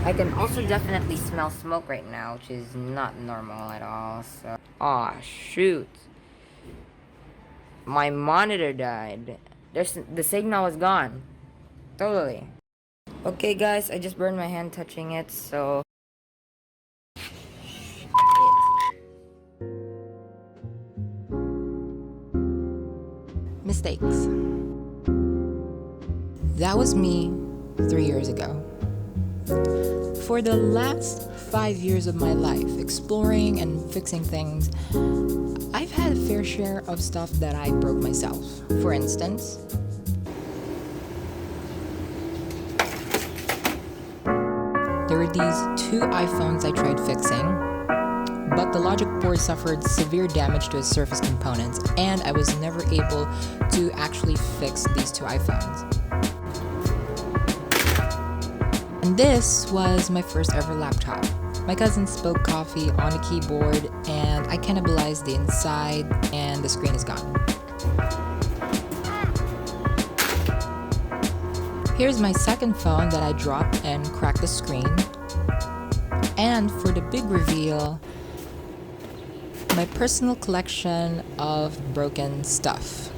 I can also definitely smell smoke right now, which is not normal at all. So, aw, shoot. My monitor died. The signal was gone. Totally. Okay, guys, I just burned my hand touching it, so. Mistakes. That was me 3 years ago. For the last 5 years of my life, exploring and fixing things, I've had a fair share of stuff that I broke myself. For instance, there were these two iPhones I tried fixing, but the logic board suffered severe damage to its surface components, and I was never able to actually fix these two iPhones. And this was my first ever laptop. My cousin spilled coffee on the keyboard, and I cannibalized the inside, and the screen is gone. Here's my second phone that I dropped and cracked the screen. And for the big reveal, my personal collection of broken stuff.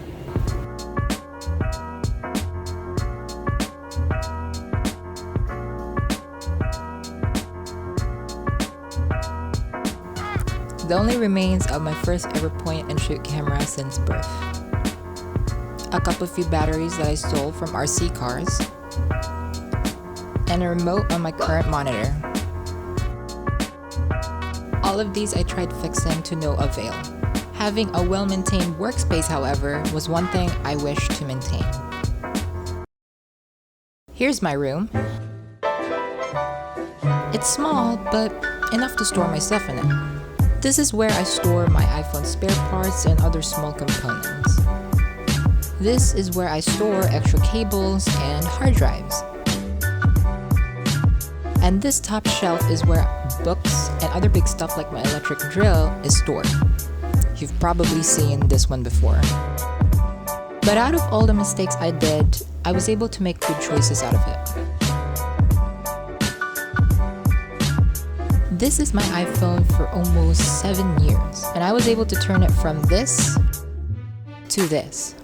The only remains of my first ever point and shoot camera since birth. A couple few batteries that I stole from RC cars, and a remote on my current monitor. All of these I tried fixing to no avail. Having a well-maintained workspace, however, was one thing I wish to maintain. Here's my room. It's small, but enough to store my stuff in it. This is where I store my iPhone spare parts and other small components. This is where I store extra cables and hard drives. And this top shelf is where books and other big stuff like my electric drill is stored. You've probably seen this one before. But out of all the mistakes I did, I was able to make good choices out of it. This is my iPhone for almost 7 years, and I was able to turn it from this to this.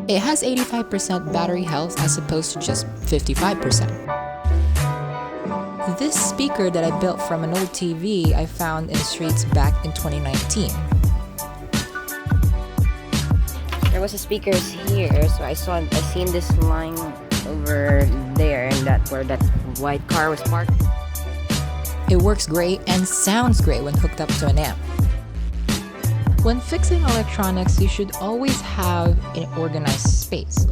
It has 85% battery health as opposed to just 55%. This speaker that I built from an old TV I found in the streets back in 2019. There was a speakers here, so I seen this line over there, and where that white car was parked. It works great and sounds great when hooked up to an amp. When fixing electronics, you should always have an organized space.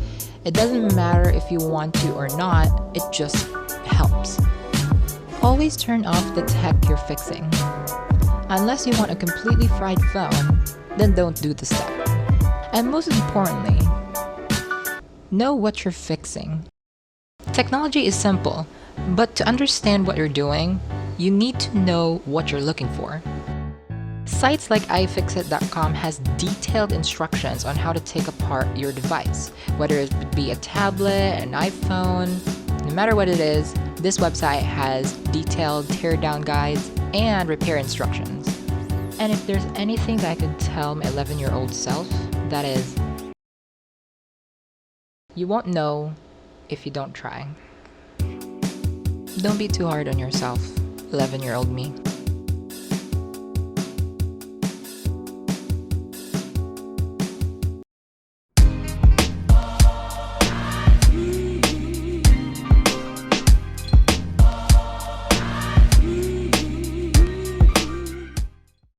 It doesn't matter if you want to or not, it just helps. Always turn off the tech you're fixing. Unless you want a completely fried phone, then don't do the step. And most importantly, know what you're fixing. Technology is simple, but to understand what you're doing, you need to know what you're looking for. Sites like iFixit.com has detailed instructions on how to take apart your device, whether it be a tablet, an iPhone, no matter what it is, this website has detailed teardown guides and repair instructions. And if there's anything that I could tell my 11-year-old self, that is, you won't know if you don't try. Don't be too hard on yourself, 11-year-old me.